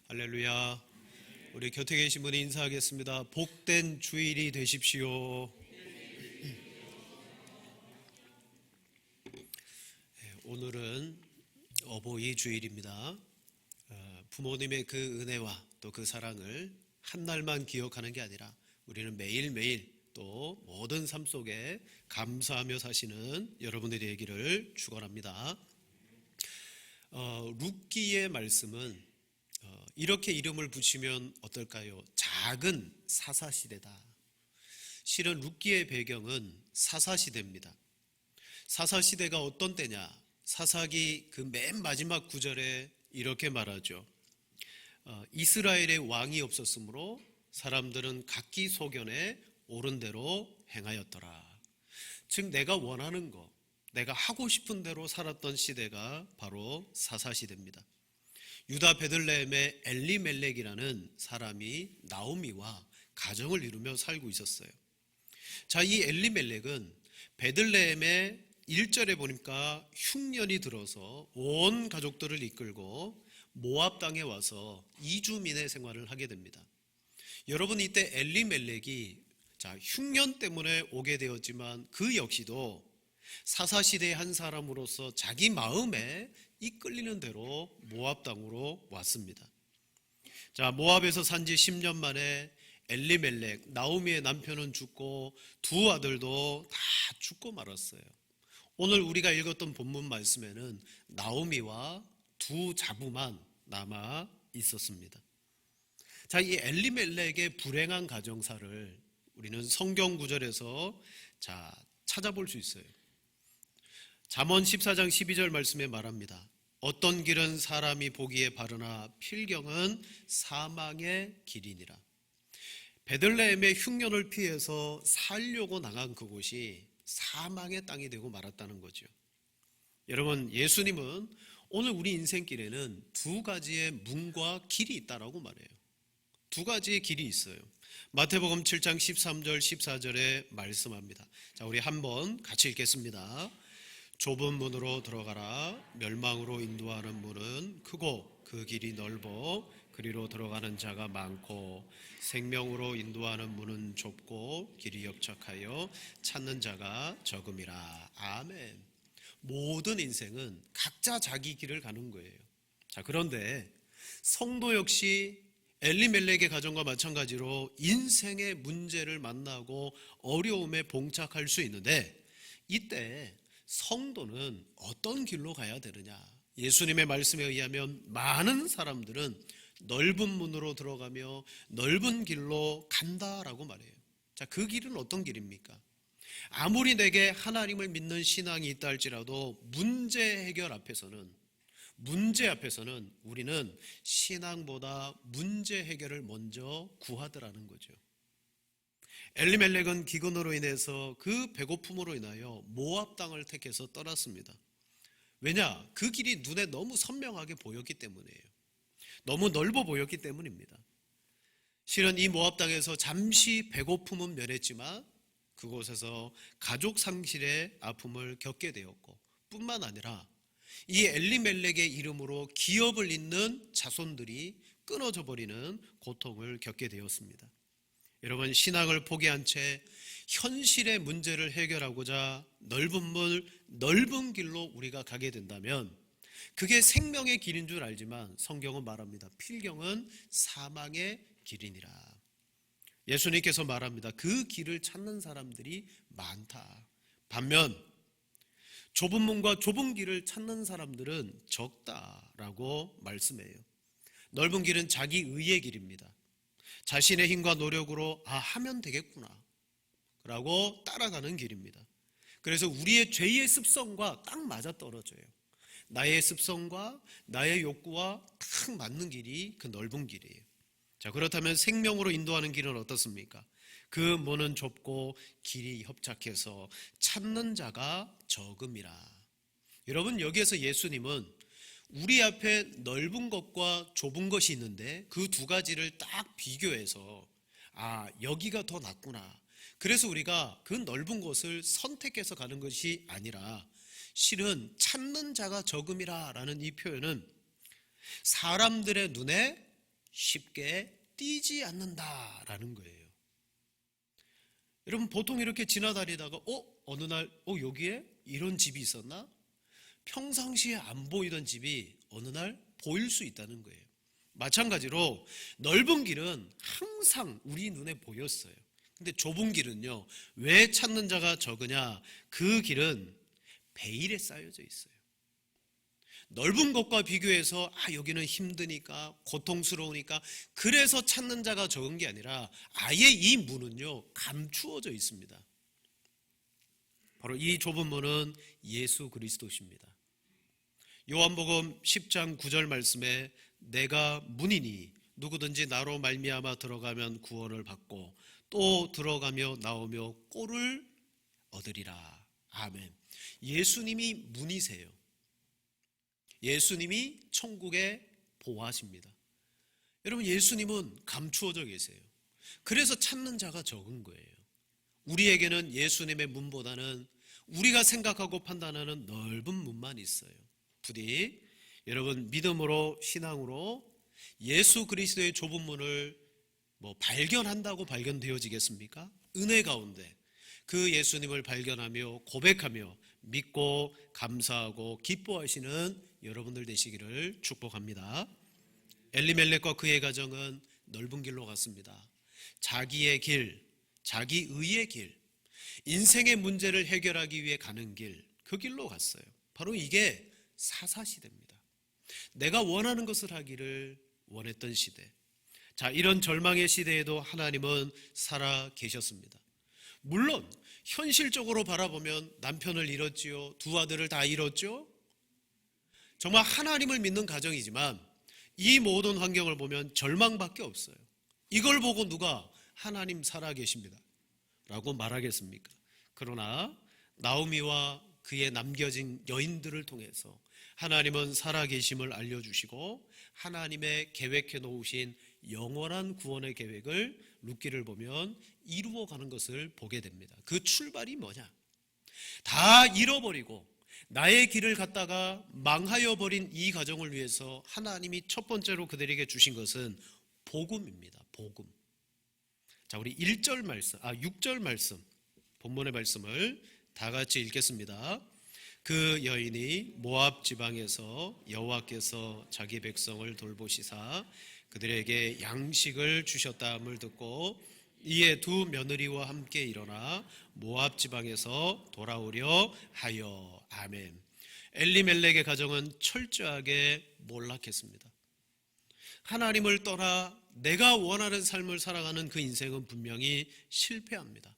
할렐루야. 우리 곁에 계신 분이 인사하겠습니다. 복된 주일이 되십시오. 오늘은 어버이 주일입니다. 부모님의 그 은혜와 또 그 사랑을 한 날만 기억하는 게 아니라 우리는 매일매일 또 모든 삶 속에 감사하며 사시는 여러분들이 되기를 축원합니다. 룻기의 말씀은 이렇게 이름을 붙이면 어떨까요? 작은 사사시대다. 실은 룻기의 배경은 사사시대입니다. 사사시대가 어떤 때냐? 사사기 그 맨 마지막 구절에 이렇게 말하죠. 이스라엘의 왕이 없었으므로 사람들은 각기 소견에 옳은 대로 행하였더라. 즉 내가 원하는 거, 내가 하고 싶은 대로 살았던 시대가 바로 사사시대입니다. 유다 베들레헴의 엘리멜렉이라는 사람이 나오미와 가정을 이루며 살고 있었어요. 자, 이 엘리멜렉은 베들레헴의 1절에 보니까 흉년이 들어서 온 가족들을 이끌고 모압 땅에 와서 이주민의 생활을 하게 됩니다. 여러분, 이때 엘리멜렉이 흉년 때문에 오게 되었지만 그 역시도 사사시대의 한 사람으로서 자기 마음에 이끌리는 대로 모압 땅으로 왔습니다. 자, 모압에서 산지 10년 만에 엘리멜렉, 나오미의 남편은 죽고 두 아들도 다 죽고 말았어요. 오늘 우리가 읽었던 본문 말씀에는 나오미와 두 자부만 남아 있었습니다. 자, 이 엘리멜렉의 불행한 가정사를 우리는 성경 구절에서 찾아볼 수 있어요. 잠언 14장 12절 말씀에 말합니다. 어떤 길은 사람이 보기에 바르나 필경은 사망의 길이니라. 베들레헴의 흉년을 피해서 살려고 나간 그곳이 사망의 땅이 되고 말았다는 거죠. 여러분, 예수님은 오늘 우리 인생길에는 두 가지의 문과 길이 있다라고 말해요. 두 가지의 길이 있어요. 마태복음 7장 13절 14절에 말씀합니다. 자, 우리 한번 같이 읽겠습니다. 좁은 문으로 들어가라. 멸망으로 인도하는 문은 크고 그 길이 넓어 그리로 들어가는 자가 많고 생명으로 인도하는 문은 좁고 길이 협착하여 찾는 자가 적음이라. 아멘. 모든 인생은 각자 자기 길을 가는 거예요. 자, 그런데 성도 역시 엘리멜렉의 가정과 마찬가지로 인생의 문제를 만나고 어려움에 봉착할 수 있는데 이때 성도는 어떤 길로 가야 되느냐? 예수님의 말씀에 의하면 많은 사람들은 넓은 문으로 들어가며 넓은 길로 간다라고 말해요. 자, 그 길은 어떤 길입니까? 아무리 내게 하나님을 믿는 신앙이 있다 할지라도 문제 앞에서는 우리는 신앙보다 문제 해결을 먼저 구하더라는 거죠. 엘리멜렉은 기근으로 인해서 그 배고픔으로 인하여 모압 땅을 택해서 떠났습니다. 왜냐? 그 길이 눈에 너무 선명하게 보였기 때문이에요. 너무 넓어 보였기 때문입니다. 실은 이 모압 땅에서 잠시 배고픔은 면했지만 그곳에서 가족 상실의 아픔을 겪게 되었고 뿐만 아니라 이 엘리멜렉의 이름으로 기업을 잇는 자손들이 끊어져 버리는 고통을 겪게 되었습니다. 여러분, 신앙을 포기한 채 현실의 문제를 해결하고자 넓은 문, 넓은 길로 우리가 가게 된다면 그게 생명의 길인 줄 알지만 성경은 말합니다. 필경은 사망의 길이니라. 예수님께서 말합니다. 그 길을 찾는 사람들이 많다. 반면 좁은 문과 좁은 길을 찾는 사람들은 적다라고 말씀해요. 넓은 길은 자기 의의 길입니다. 자신의 힘과 노력으로 하면 되겠구나 라고 따라가는 길입니다. 그래서 우리의 죄의 습성과 딱 맞아떨어져요. 나의 습성과 나의 욕구와 딱 맞는 길이 그 넓은 길이에요. 자, 그렇다면 생명으로 인도하는 길은 어떻습니까? 그 문은 좁고 길이 협착해서 찾는 자가 적음이라. 여러분, 여기에서 예수님은 우리 앞에 넓은 것과 좁은 것이 있는데 그 두 가지를 딱 비교해서 여기가 더 낫구나. 그래서 우리가 그 넓은 곳을 선택해서 가는 것이 아니라 실은 찾는 자가 적음이라 라는 이 표현은 사람들의 눈에 쉽게 띄지 않는다라는 거예요. 여러분 보통 이렇게 지나다니다가 어느 날 여기에 이런 집이 있었나? 평상시에 안 보이던 집이 어느 날 보일 수 있다는 거예요. 마찬가지로 넓은 길은 항상 우리 눈에 보였어요. 근데 좁은 길은요, 왜 찾는 자가 적으냐? 그 길은 베일에 쌓여져 있어요. 넓은 것과 비교해서 여기는 힘드니까 고통스러우니까 그래서 찾는 자가 적은 게 아니라 아예 이 문은요 감추어져 있습니다. 바로 이 좁은 문은 예수 그리스도십니다. 요한복음 10장 9절 말씀에 내가 문이니 누구든지 나로 말미암아 들어가면 구원을 받고 또 들어가며 나오며 꼴을 얻으리라. 아멘. 예수님이 문이세요. 예수님이 천국의 보화십니다. 여러분 예수님은 감추어져 계세요. 그래서 찾는 자가 적은 거예요. 우리에게는 예수님의 문보다는 우리가 생각하고 판단하는 넓은 문만 있어요. 부디 여러분 믿음으로 신앙으로 예수 그리스도의 좁은 문을 발견한다고 발견되어지겠습니까? 은혜 가운데 그 예수님을 발견하며 고백하며 믿고 감사하고 기뻐하시는 여러분들 되시기를 축복합니다. 엘리멜렉과 그의 가정은 넓은 길로 갔습니다. 자기의 길, 자기의의 길, 인생의 문제를 해결하기 위해 가는 길, 그 길로 갔어요. 바로 이게 사사시대입니다. 내가 원하는 것을 하기를 원했던 시대. 자, 이런 절망의 시대에도 하나님은 살아 계셨습니다. 물론 현실적으로 바라보면 남편을 잃었지요. 두 아들을 다 잃었죠. 정말 하나님을 믿는 가정이지만 이 모든 환경을 보면 절망밖에 없어요. 이걸 보고 누가 하나님 살아 계십니다 라고 말하겠습니까? 그러나 나오미와 그의 남겨진 여인들을 통해서 하나님은 살아계심을 알려주시고 하나님의 계획해 놓으신 영원한 구원의 계획을 룻기를 보면 이루어가는 것을 보게 됩니다. 그 출발이 뭐냐? 다 잃어버리고 나의 길을 갔다가 망하여 버린 이 가정을 위해서 하나님이 첫 번째로 그들에게 주신 것은 복음입니다. 복음. 자, 우리 6절 말씀, 본문의 말씀을 다 같이 읽겠습니다. 그 여인이 모압 지방에서 여호와께서 자기 백성을 돌보시사 그들에게 양식을 주셨다함을 듣고 이에 두 며느리와 함께 일어나 모압 지방에서 돌아오려 하여. 아멘. 엘리멜렉의 가정은 철저하게 몰락했습니다. 하나님을 떠나 내가 원하는 삶을 살아가는 그 인생은 분명히 실패합니다.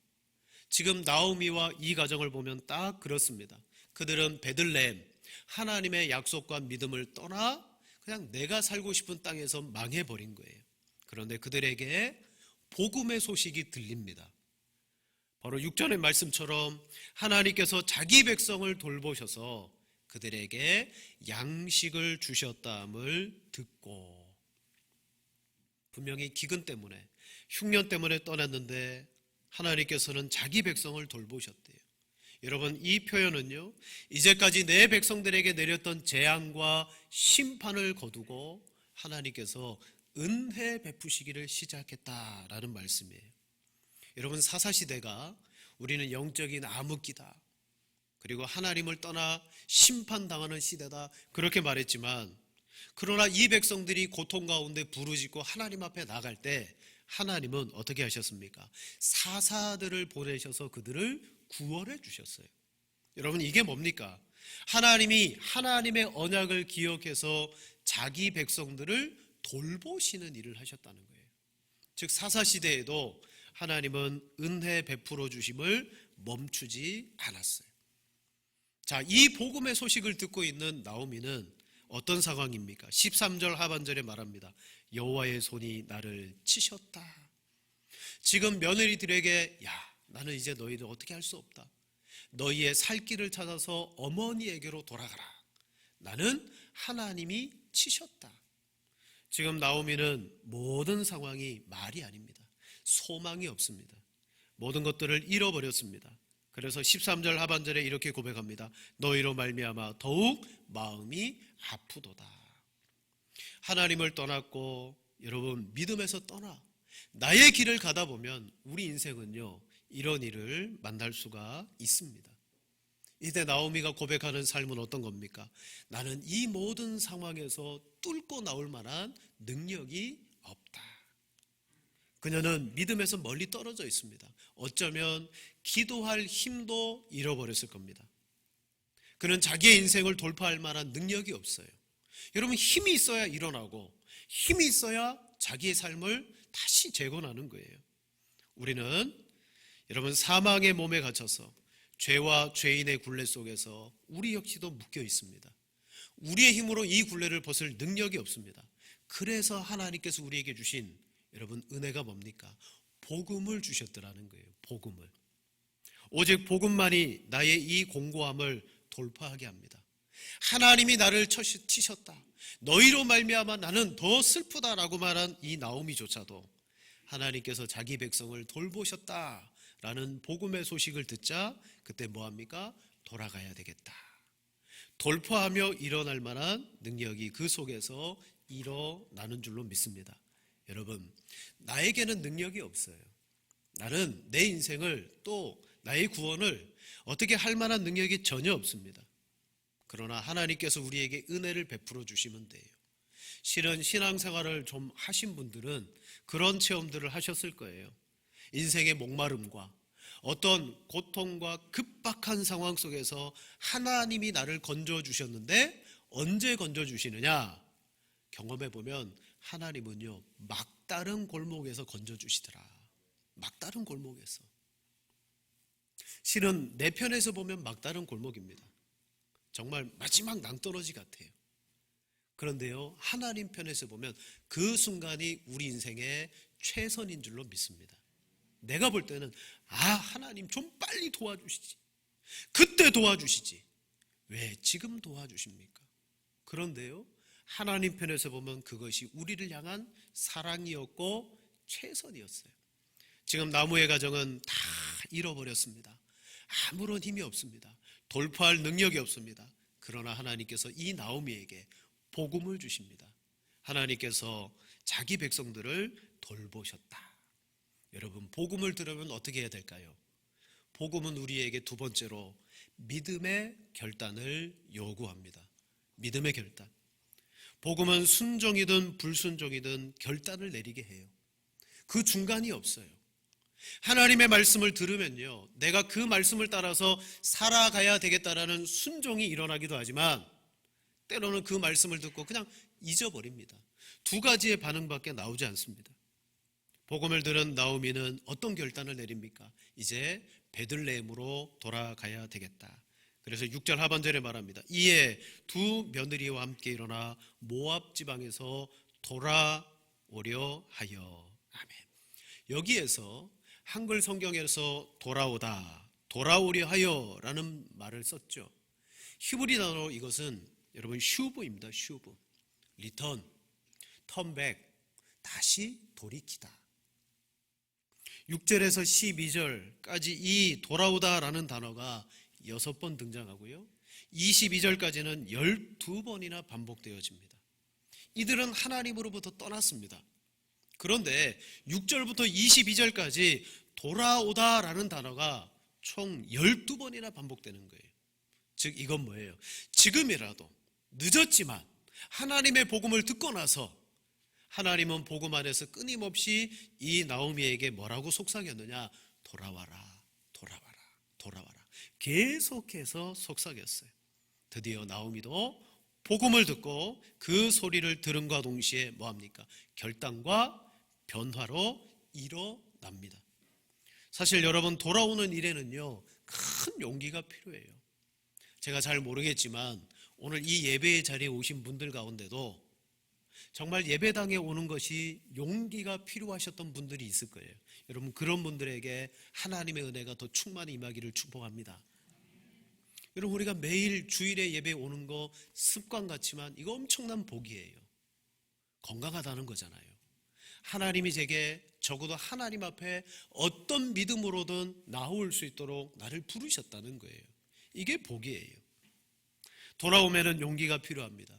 지금 나오미와 이 가정을 보면 딱 그렇습니다. 그들은 베들레헴, 하나님의 약속과 믿음을 떠나 그냥 내가 살고 싶은 땅에서 망해버린 거예요. 그런데 그들에게 복음의 소식이 들립니다. 바로 6절의 말씀처럼 하나님께서 자기 백성을 돌보셔서 그들에게 양식을 주셨다함을 듣고, 분명히 기근 때문에 흉년 때문에 떠났는데 하나님께서는 자기 백성을 돌보셨대요. 여러분 이 표현은요, 이제까지 내 백성들에게 내렸던 재앙과 심판을 거두고 하나님께서 은혜 베푸시기를 시작했다라는 말씀이에요. 여러분 사사시대가 우리는 영적인 암흑기다, 그리고 하나님을 떠나 심판당하는 시대다 그렇게 말했지만, 그러나 이 백성들이 고통 가운데 부르짖고 하나님 앞에 나갈 때 하나님은 어떻게 하셨습니까? 사사들을 보내셔서 그들을 구원해 주셨어요. 여러분 이게 뭡니까? 하나님이 하나님의 언약을 기억해서 자기 백성들을 돌보시는 일을 하셨다는 거예요. 즉 사사시대에도 하나님은 은혜 베풀어 주심을 멈추지 않았어요. 자, 이 복음의 소식을 듣고 있는 나오미는 어떤 상황입니까? 13절 하반절에 말합니다. 여호와의 손이 나를 치셨다. 지금 며느리들에게 나는 이제 너희들 어떻게 할 수 없다. 너희의 살 길을 찾아서 어머니에게로 돌아가라. 나는 하나님이 치셨다. 지금 나오미는 모든 상황이 말이 아닙니다. 소망이 없습니다. 모든 것들을 잃어버렸습니다. 그래서 13절 하반절에 이렇게 고백합니다. 너희로 말미암아 더욱 마음이 아프도다. 하나님을 떠났고 여러분, 믿음에서 떠나 나의 길을 가다 보면 우리 인생은요, 이런 일을 만날 수가 있습니다. 이때 나오미가 고백하는 삶은 어떤 겁니까? 나는 이 모든 상황에서 뚫고 나올 만한 능력이 없다. 그녀는 믿음에서 멀리 떨어져 있습니다. 어쩌면 기도할 힘도 잃어버렸을 겁니다. 그는 자기의 인생을 돌파할 만한 능력이 없어요. 여러분, 힘이 있어야 일어나고 힘이 있어야 자기의 삶을 다시 재건하는 거예요. 우리는 여러분, 사망의 몸에 갇혀서 죄와 죄인의 굴레 속에서 우리 역시도 묶여 있습니다. 우리의 힘으로 이 굴레를 벗을 능력이 없습니다. 그래서 하나님께서 우리에게 주신 여러분 은혜가 뭡니까? 복음을 주셨더라는 거예요. 복음을. 오직 복음만이 나의 이 공고함을 돌파하게 합니다. 하나님이 나를 치셨다. 너희로 말미암아 나는 더 슬프다라고 말한 이 나오미조차도 하나님께서 자기 백성을 돌보셨다라는 복음의 소식을 듣자 그때 뭐합니까? 돌아가야 되겠다. 돌파하며 일어날 만한 능력이 그 속에서 일어나는 줄로 믿습니다. 여러분, 나에게는 능력이 없어요. 나는 내 인생을 또 나의 구원을 어떻게 할 만한 능력이 전혀 없습니다. 그러나 하나님께서 우리에게 은혜를 베풀어 주시면 돼요. 실은 신앙생활을 좀 하신 분들은 그런 체험들을 하셨을 거예요. 인생의 목마름과 어떤 고통과 급박한 상황 속에서 하나님이 나를 건져주셨는데 언제 건져주시느냐? 경험해보면 하나님은요, 막다른 골목에서 건져주시더라. 막다른 골목에서. 실은 내 편에서 보면 막다른 골목입니다. 정말 마지막 낭떠러지 같아요. 그런데요, 하나님 편에서 보면 그 순간이 우리 인생의 최선인 줄로 믿습니다. 내가 볼 때는 하나님 좀 빨리 도와주시지. 그때 도와주시지. 왜 지금 도와주십니까? 그런데요, 하나님 편에서 보면 그것이 우리를 향한 사랑이었고 최선이었어요. 지금 나무의 가정은 다 잃어버렸습니다. 아무런 힘이 없습니다. 돌파할 능력이 없습니다. 그러나 하나님께서 이 나오미에게 복음을 주십니다. 하나님께서 자기 백성들을 돌보셨다. 여러분, 복음을 들으면 어떻게 해야 될까요? 복음은 우리에게 두 번째로 믿음의 결단을 요구합니다. 믿음의 결단. 복음은 순종이든 불순종이든 결단을 내리게 해요. 그 중간이 없어요. 하나님의 말씀을 들으면요, 내가 그 말씀을 따라서 살아가야 되겠다라는 순종이 일어나기도 하지만 때로는 그 말씀을 듣고 그냥 잊어버립니다. 두 가지의 반응밖에 나오지 않습니다. 복음을 들은 나오미는 어떤 결단을 내립니까? 이제 베들레헴으로 돌아가야 되겠다. 그래서 6절 하반절에 말합니다. 이에 두 며느리와 함께 일어나 모압 지방에서 돌아오려 하여. 아멘. 여기에서 한글 성경에서 돌아오다, 돌아오려 하여 라는 말을 썼죠. 히브리 단어로 이것은 여러분 슈브입니다. 슈브. 리턴, 턴백, 다시 돌이키다. 6절에서 12절까지 이 돌아오다라는 단어가 6번 등장하고요. 22절까지는 12번이나 반복되어집니다. 이들은 하나님으로부터 떠났습니다. 그런데 6절부터 22절까지 돌아오다라는 단어가 총 12번이나 반복되는 거예요. 즉 이건 뭐예요? 지금이라도 늦었지만 하나님의 복음을 듣고 나서 하나님은 복음 안에서 끊임없이 이 나오미에게 뭐라고 속삭였느냐? 돌아와라, 돌아와라, 돌아와라. 계속해서 속삭였어요. 드디어 나오미도 복음을 듣고 그 소리를 들음과 동시에 뭐합니까? 결단과 변화로 일어납니다. 사실 여러분, 돌아오는 일에는요, 큰 용기가 필요해요. 제가 잘 모르겠지만 오늘 이 예배의 자리에 오신 분들 가운데도 정말 예배당에 오는 것이 용기가 필요하셨던 분들이 있을 거예요. 여러분, 그런 분들에게 하나님의 은혜가 더 충만히 임하기를 축복합니다. 여러분, 우리가 매일 주일에 예배 오는 거 습관 같지만 이거 엄청난 복이에요. 건강하다는 거잖아요. 하나님이 제게 적어도 하나님 앞에 어떤 믿음으로든 나올 수 있도록 나를 부르셨다는 거예요. 이게 복이에요. 돌아오면은 용기가 필요합니다.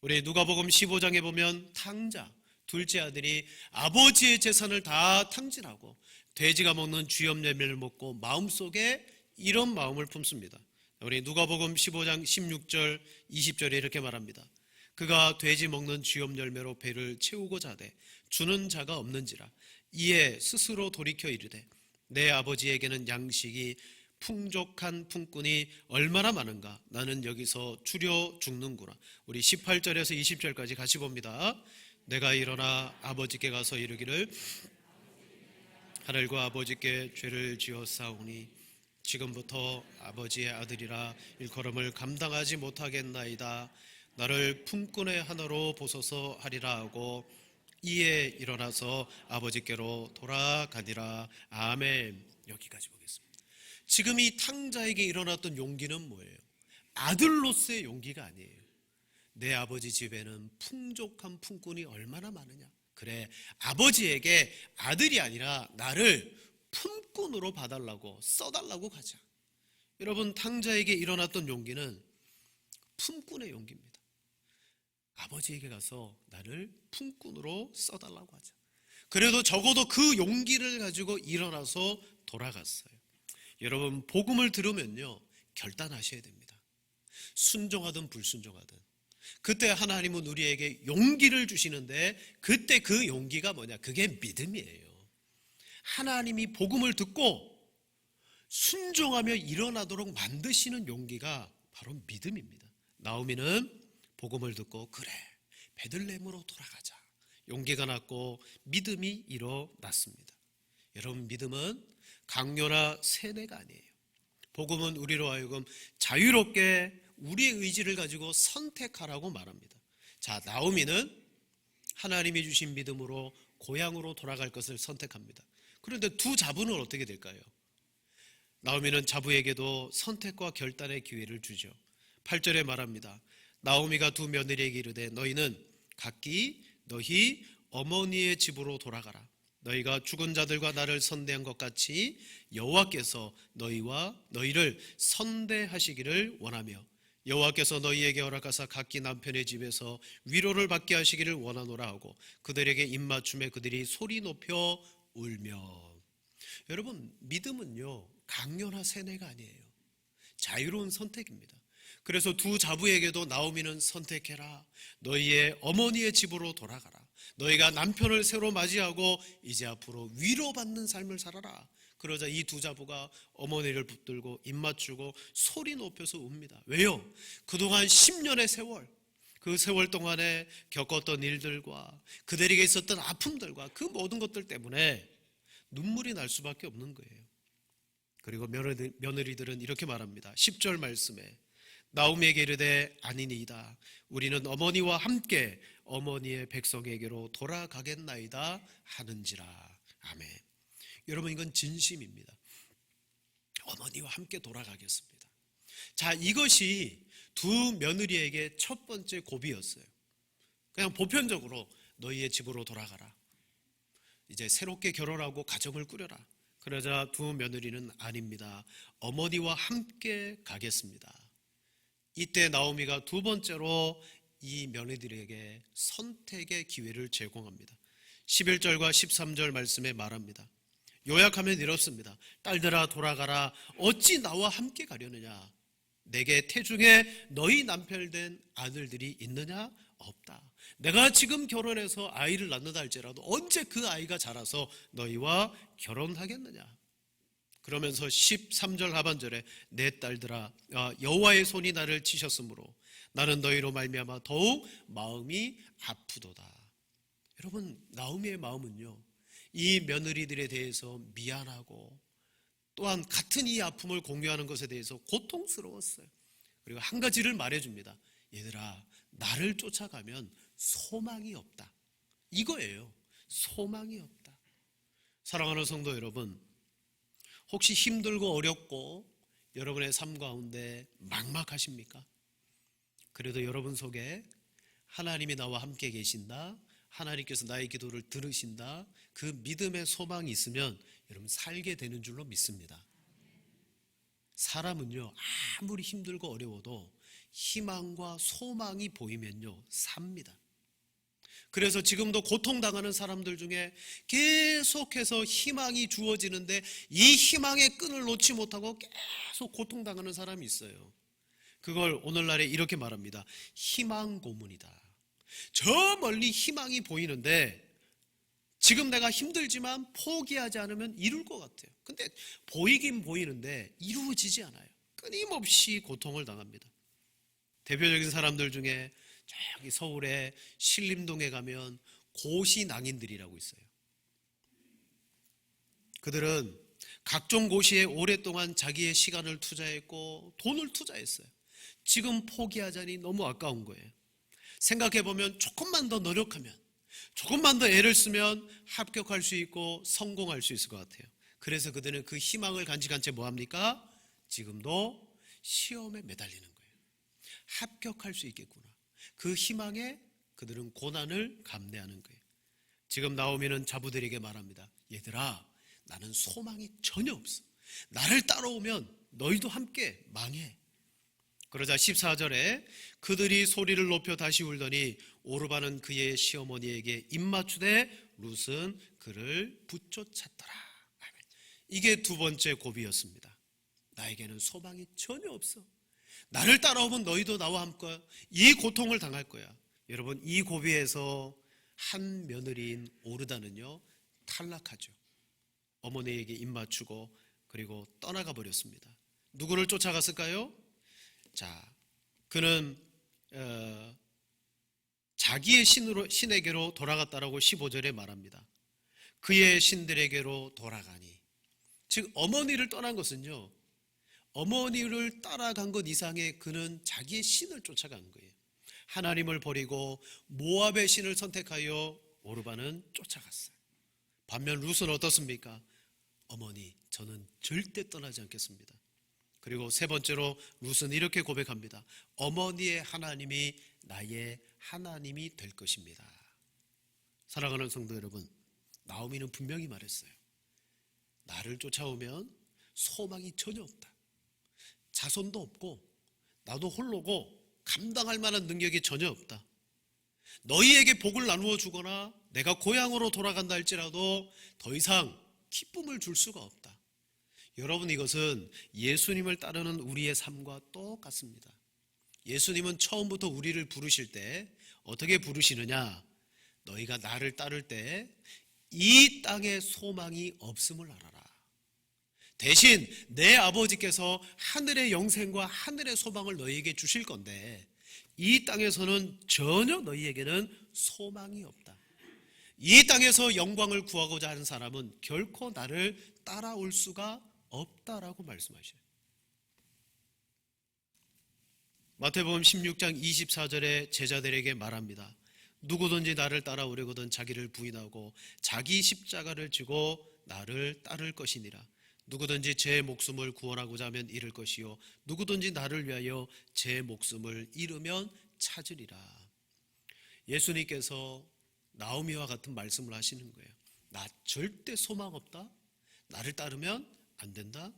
우리 누가복음 15장에 보면 탕자, 둘째 아들이 아버지의 재산을 다 탕진하고 돼지가 먹는 쥐염 열매를 먹고 마음속에 이런 마음을 품습니다. 우리 누가복음 15장 16절 20절에 이렇게 말합니다. 그가 돼지 먹는 쥐염 열매로 배를 채우고자 하되 주는 자가 없는지라 이에 스스로 돌이켜 이르되 내 아버지에게는 양식이 풍족한 품꾼이 얼마나 많은가 나는 여기서 추려 죽는구나. 우리 18절에서 20절까지 같이 봅니다. 내가 일어나 아버지께 가서 이르기를 하늘과 아버지께 죄를 지었사오니 지금부터 아버지의 아들이라 일컬음을 감당하지 못하겠나이다. 나를 품꾼의 하나로 보소서 하리라 하고 이에 일어나서 아버지께로 돌아가니라. 아멘. 여기까지 보겠습니다. 지금 이 탕자에게 일어났던 용기는 뭐예요? 아들로서의 용기가 아니에요. 내 아버지 집에는 풍족한 품꾼이 얼마나 많으냐. 그래, 아버지에게 아들이 아니라 나를 품꾼으로 봐달라고, 써달라고 가자. 여러분, 탕자에게 일어났던 용기는 품꾼의 용기입니다. 아버지에게 가서 나를 품꾼으로 써달라고 하자. 그래도 적어도 그 용기를 가지고 일어나서 돌아갔어요. 여러분, 복음을 들으면요 결단하셔야 됩니다. 순종하든 불순종하든 그때 하나님은 우리에게 용기를 주시는데 그때 그 용기가 뭐냐? 그게 믿음이에요. 하나님이 복음을 듣고 순종하며 일어나도록 만드시는 용기가 바로 믿음입니다. 나오미는 복음을 듣고 그래 베들레헴으로 돌아가자 용기가 났고 믿음이 일어났습니다. 여러분, 믿음은 강요나 세뇌가 아니에요. 복음은 우리로 하여금 자유롭게 우리의 의지를 가지고 선택하라고 말합니다. 자, 나오미는 하나님이 주신 믿음으로 고향으로 돌아갈 것을 선택합니다. 그런데 두 자부는 어떻게 될까요? 나오미는 자부에게도 선택과 결단의 기회를 주죠. 8절에 말합니다. 나오미가 두 며느리에게 이르되 너희는 각기 너희 어머니의 집으로 돌아가라. 너희가 죽은 자들과 나를 선대한 것 같이 여호와께서 너희와 너희를 선대하시기를 원하며 여호와께서 너희에게 허락하사 각기 남편의 집에서 위로를 받게 하시기를 원하노라 하고 그들에게 입맞춤에 그들이 소리 높여 울며. 여러분, 믿음은요 강요나 세뇌가 아니에요. 자유로운 선택입니다. 그래서 두 자부에게도 나오미는 선택해라. 너희의 어머니의 집으로 돌아가라. 너희가 남편을 새로 맞이하고 이제 앞으로 위로받는 삶을 살아라. 그러자 이 두 자부가 어머니를 붙들고 입맞추고 소리 높여서 웁니다. 왜요? 그동안 10년의 세월, 그 세월 동안에 겪었던 일들과 그들에게 있었던 아픔들과 그 모든 것들 때문에 눈물이 날 수밖에 없는 거예요. 그리고 며느리들은 이렇게 말합니다. 10절 말씀에 나오미에게 이르되 아니니이다. 우리는 어머니와 함께 어머니의 백성에게로 돌아가겠나이다 하는지라. 아멘. 여러분, 이건 진심입니다. 어머니와 함께 돌아가겠습니다. 자, 이것이 두 며느리에게 첫 번째 고비였어요. 그냥 보편적으로 너희의 집으로 돌아가라. 이제 새롭게 결혼하고 가정을 꾸려라. 그러자 두 며느리는 아닙니다. 어머니와 함께 가겠습니다. 이때 나오미가 두 번째로 이 며느리들에게 선택의 기회를 제공합니다. 11절과 13절 말씀에 말합니다. 요약하면 이렇습니다. 딸들아 돌아가라. 어찌 나와 함께 가려느냐? 내게 태중에 너희 남편 된 아들들이 있느냐? 없다. 내가 지금 결혼해서 아이를 낳는다 할지라도 언제 그 아이가 자라서 너희와 결혼하겠느냐? 그러면서 13절 하반절에 내 딸들아 여호와의 손이 나를 치셨으므로 나는 너희로 말미암아 더욱 마음이 아프도다. 여러분, 나오미의 마음은요 이 며느리들에 대해서 미안하고 또한 같은 이 아픔을 공유하는 것에 대해서 고통스러웠어요. 그리고 한 가지를 말해줍니다. 얘들아, 나를 쫓아가면 소망이 없다. 이거예요. 소망이 없다. 사랑하는 성도 여러분, 혹시 힘들고 어렵고 여러분의 삶 가운데 막막하십니까? 그래도 여러분 속에 하나님이 나와 함께 계신다, 하나님께서 나의 기도를 들으신다, 그 믿음의 소망이 있으면 여러분 살게 되는 줄로 믿습니다. 사람은요 아무리 힘들고 어려워도 희망과 소망이 보이면요 삽니다. 그래서 지금도 고통당하는 사람들 중에 계속해서 희망이 주어지는데 이 희망의 끈을 놓지 못하고 계속 고통당하는 사람이 있어요. 그걸 오늘날에 이렇게 말합니다. 희망 고문이다. 저 멀리 희망이 보이는데 지금 내가 힘들지만 포기하지 않으면 이룰 것 같아요. 근데 보이긴 보이는데 이루어지지 않아요. 끊임없이 고통을 당합니다. 대표적인 사람들 중에 저기 서울의 신림동에 가면 고시낭인들이라고 있어요. 그들은 각종 고시에 오랫동안 자기의 시간을 투자했고 돈을 투자했어요. 지금 포기하자니 너무 아까운 거예요. 생각해보면 조금만 더 노력하면, 조금만 더 애를 쓰면 합격할 수 있고 성공할 수 있을 것 같아요. 그래서 그들은 그 희망을 간직한 채 뭐합니까? 지금도 시험에 매달리는 거예요. 합격할 수 있겠구나. 그 희망에 그들은 고난을 감내하는 거예요. 지금 나오미는 자부들에게 말합니다. 얘들아, 나는 소망이 전혀 없어. 나를 따라오면 너희도 함께 망해. 그러자 14절에 그들이 소리를 높여 다시 울더니 오르바는 그의 시어머니에게 입맞추되 룻은 그를 붙여찼더라. 이게 두 번째 고비였습니다. 나에게는 소망이 전혀 없어. 나를 따라오면 너희도 나와 함께 이 고통을 당할 거야. 여러분, 이 고비에서 한 며느리인 오르다는요 탈락하죠. 어머니에게 입맞추고 그리고 떠나가 버렸습니다. 누구를 쫓아갔을까요? 자, 그는 자기의 신에게로 돌아갔다라고 15절에 말합니다. 그의 신들에게로 돌아가니, 즉 어머니를 떠난 것은요, 어머니를 따라간 것 이상의 그는 자기의 신을 쫓아간 거예요. 하나님을 버리고 모압의 신을 선택하여 오르바는 쫓아갔어요. 반면 룻은 어떻습니까? 어머니, 저는 절대 떠나지 않겠습니다. 그리고 세 번째로 룻은 이렇게 고백합니다. 어머니의 하나님이 나의 하나님이 될 것입니다. 사랑하는 성도 여러분, 나오미는 분명히 말했어요. 나를 쫓아오면 소망이 전혀 없다. 자손도 없고 나도 홀로고 감당할 만한 능력이 전혀 없다. 너희에게 복을 나누어 주거나 내가 고향으로 돌아간다 할지라도 더 이상 기쁨을 줄 수가 없다. 여러분, 이것은 예수님을 따르는 우리의 삶과 똑같습니다. 예수님은 처음부터 우리를 부르실 때 어떻게 부르시느냐? 너희가 나를 따를 때 이 땅에 소망이 없음을 알아라. 대신 내 아버지께서 하늘의 영생과 하늘의 소망을 너희에게 주실 건데 이 땅에서는 전혀 너희에게는 소망이 없다. 이 땅에서 영광을 구하고자 하는 사람은 결코 나를 따라올 수가 없다라고 말씀하셔요. 마태복음 16장 24절에 제자들에게 말합니다. 누구든지 나를 따라오려거든 자기를 부인하고 자기 십자가를 지고 나를 따를 것이니라. 누구든지 제 목숨을 구원하고자 하면 잃을 것이요 누구든지 나를 위하여 제 목숨을 잃으면 찾으리라. 예수님께서 나오미와 같은 말씀을 하시는 거예요. 나 절대 소망 없다. 나를 따르면 안 된다.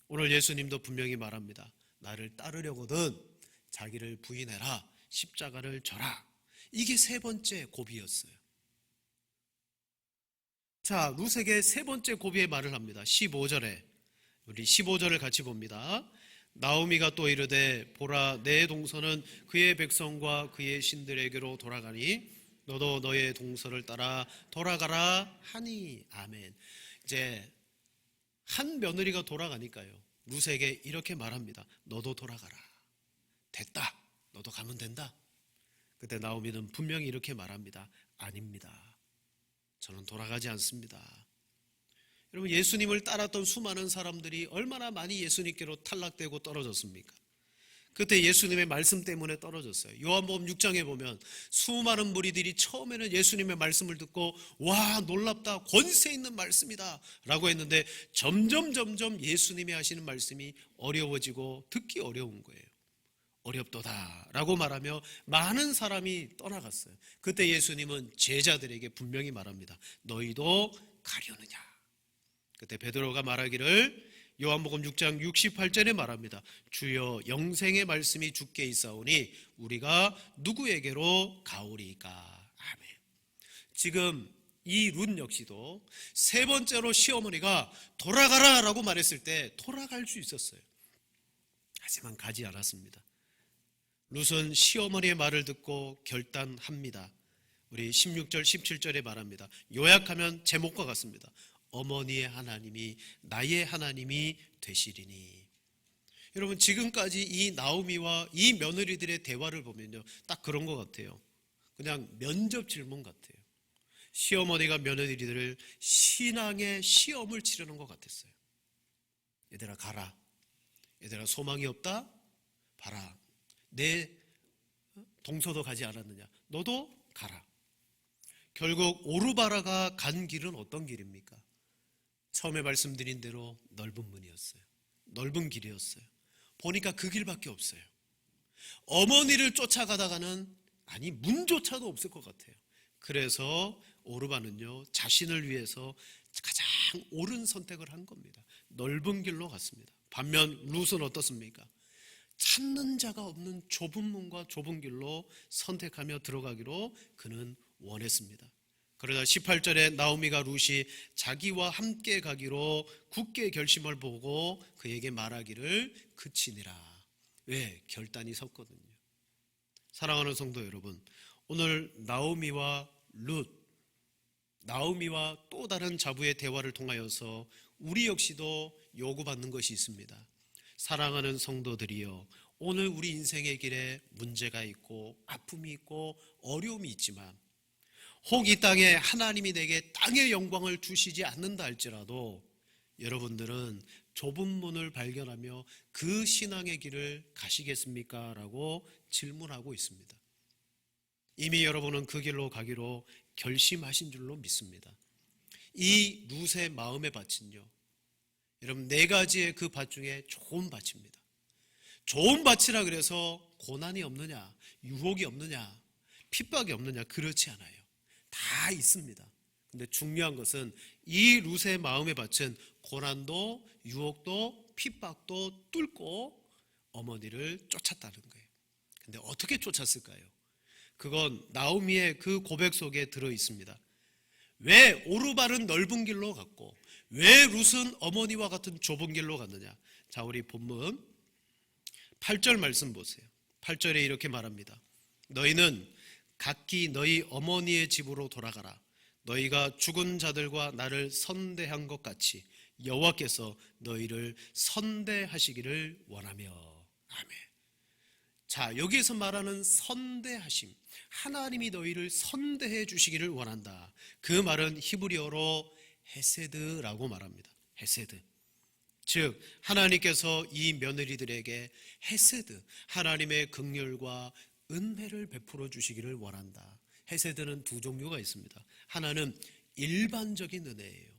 오늘 예수님도 분명히 말합니다. 나를 따르려거든 자기를 부인해라. 십자가를 져라. 이게 세 번째 고비였어요. 자, 룻에게 세 번째 고비의 말을 합니다. 15절에 우리 15절을 같이 봅니다. 나오미가 또 이르되 보라 내 동서는 그의 백성과 그의 신들에게로 돌아가니 너도 너의 동서를 따라 돌아가라 하니. 아멘. 이제 한 며느리가 돌아가니까요 룻에게 이렇게 말합니다. 너도 돌아가라. 됐다. 너도 가면 된다. 그때 나오미는 분명히 이렇게 말합니다. 아닙니다. 저는 돌아가지 않습니다. 여러분, 예수님을 따랐던 수많은 사람들이 얼마나 많이 예수님께로 탈락되고 떨어졌습니까? 그때 예수님의 말씀 때문에 떨어졌어요. 요한복음 6장에 보면 수많은 무리들이 처음에는 예수님의 말씀을 듣고 와 놀랍다, 권세 있는 말씀이다 라고 했는데 점점 예수님이 하시는 말씀이 어려워지고 듣기 어려운 거예요. 어렵도다 라고 말하며 많은 사람이 떠나갔어요. 그때 예수님은 제자들에게 분명히 말합니다. 너희도 가려느냐. 그때 베드로가 말하기를 요한복음 6장 68절에 말합니다. 주여 영생의 말씀이 주께 있사오니 우리가 누구에게로 가오리까. 아멘. 지금 이 룻 역시도 세 번째로 시어머니가 돌아가라라고 말했을 때 돌아갈 수 있었어요. 하지만 가지 않았습니다. 룻은 시어머니의 말을 듣고 결단합니다. 우리 16절 17절에 말합니다. 요약하면 제목과 같습니다. 어머니의 하나님이 나의 하나님이 되시리니. 여러분, 지금까지 이 나오미와 이 며느리들의 대화를 보면요, 딱 그런 것 같아요. 그냥 면접 질문 같아요. 시어머니가 며느리들을 신앙의 시험을 치르는 것 같았어요. 얘들아 가라. 얘들아 소망이 없다? 봐라. 내 동서도 가지 않았느냐? 너도 가라. 결국 오르바라가 간 길은 어떤 길입니까? 처음에 말씀드린 대로 넓은 문이었어요. 넓은 길이었어요. 보니까 그 길밖에 없어요. 어머니를 쫓아가다가는 문조차도 없을 것 같아요. 그래서 오르바는요, 자신을 위해서 가장 옳은 선택을 한 겁니다. 넓은 길로 갔습니다. 반면 룻은 어떻습니까? 찾는 자가 없는 좁은 문과 좁은 길로 선택하며 들어가기로 그는 원했습니다. 그러자 18절에 나오미가 룻이 자기와 함께 가기로 굳게 결심을 보고 그에게 말하기를 그치니라. 왜? 결단이 섰거든요. 사랑하는 성도 여러분, 오늘 나오미와 룻, 나오미와 또 다른 자부의 대화를 통하여서 우리 역시도 요구받는 것이 있습니다. 사랑하는 성도들이여, 오늘 우리 인생의 길에 문제가 있고 아픔이 있고 어려움이 있지만 혹 이 땅에 하나님이 내게 땅의 영광을 주시지 않는다 할지라도 여러분들은 좁은 문을 발견하며 그 신앙의 길을 가시겠습니까? 라고 질문하고 있습니다. 이미 여러분은 그 길로 가기로 결심하신 줄로 믿습니다. 이 룻의 마음의 밭은요, 여러분 네 가지의 그 밭 중에 좋은 밭입니다. 좋은 밭이라 그래서 고난이 없느냐, 유혹이 없느냐, 핍박이 없느냐, 그렇지 않아요. 다 있습니다. 근데 중요한 것은 이 룻의 마음의 밭은 고난도 유혹도 핍박도 뚫고 어머니를 쫓았다는 거예요. 근데 어떻게 쫓았을까요? 그건 나오미의 그 고백 속에 들어 있습니다. 왜 오르바는 넓은 길로 갔고 왜 룻은 어머니와 같은 좁은 길로 갔느냐? 자, 우리 본문 8절 말씀 보세요. 8절에 이렇게 말합니다. 너희는 각기 너희 어머니의 집으로 돌아가라. 너희가 죽은 자들과 나를 선대한 것 같이 여호와께서 너희를 선대하시기를 원하며. 아멘. 자, 여기에서 말하는 선대하심, 하나님이 너희를 선대해 주시기를 원한다. 그 말은 히브리어로 헤세드라고 말합니다. 헤세드. 즉 하나님께서 이 며느리들에게 헤세드, 하나님의 긍휼과 은혜를 베풀어 주시기를 원한다. 헤세드는 두 종류가 있습니다. 하나는 일반적인 은혜예요.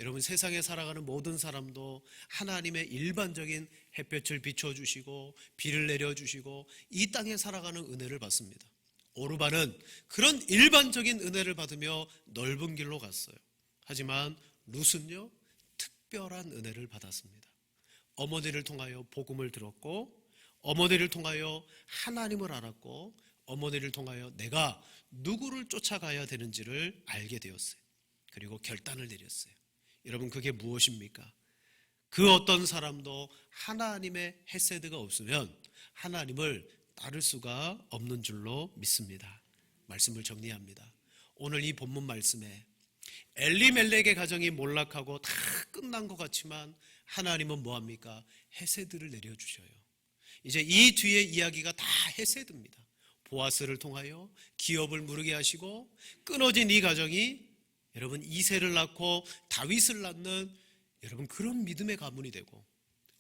여러분, 세상에 살아가는 모든 사람도 하나님의 일반적인 햇볕을 비춰주시고 비를 내려주시고 이 땅에 살아가는 은혜를 받습니다. 오르바는 그런 일반적인 은혜를 받으며 넓은 길로 갔어요. 하지만 룻은요, 특별한 은혜를 받았습니다. 어머니를 통하여 복음을 들었고, 어머니를 통하여 하나님을 알았고, 어머니를 통하여 내가 누구를 쫓아가야 되는지를 알게 되었어요. 그리고 결단을 내렸어요. 여러분, 그게 무엇입니까? 그 어떤 사람도 하나님의 헤세드가 없으면 하나님을 따를 수가 없는 줄로 믿습니다. 말씀을 정리합니다. 오늘 이 본문 말씀에 엘리멜렉의 가정이 몰락하고 다 끝난 것 같지만 하나님은 뭐합니까? 헤세드를 내려주셔요. 이제 이 뒤에 이야기가 다 헤세드입니다. 보아스를 통하여 기업을 무르게 하시고 끊어진 이 가정이 여러분 이새를 낳고 다윗을 낳는 여러분 그런 믿음의 가문이 되고,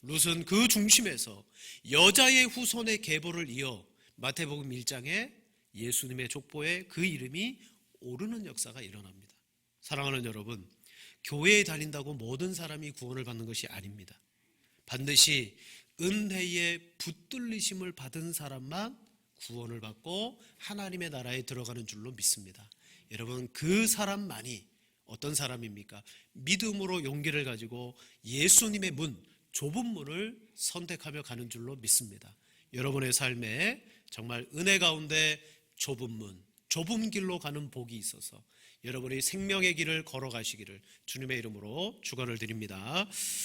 룻은 그 중심에서 여자의 후손의 계보를 이어 마태복음 1장에 예수님의 족보에 그 이름이 오르는 역사가 일어납니다. 사랑하는 여러분, 교회에 다닌다고 모든 사람이 구원을 받는 것이 아닙니다. 반드시 은혜의 붙들리심을 받은 사람만 구원을 받고 하나님의 나라에 들어가는 줄로 믿습니다. 여러분, 그 사람만이 어떤 사람입니까? 믿음으로 용기를 가지고 예수님의 문, 좁은 문을 선택하며 가는 줄로 믿습니다. 여러분의 삶에 정말 은혜 가운데 좁은 문, 좁은 길로 가는 복이 있어서 여러분이 생명의 길을 걸어가시기를 주님의 이름으로 축원을 드립니다.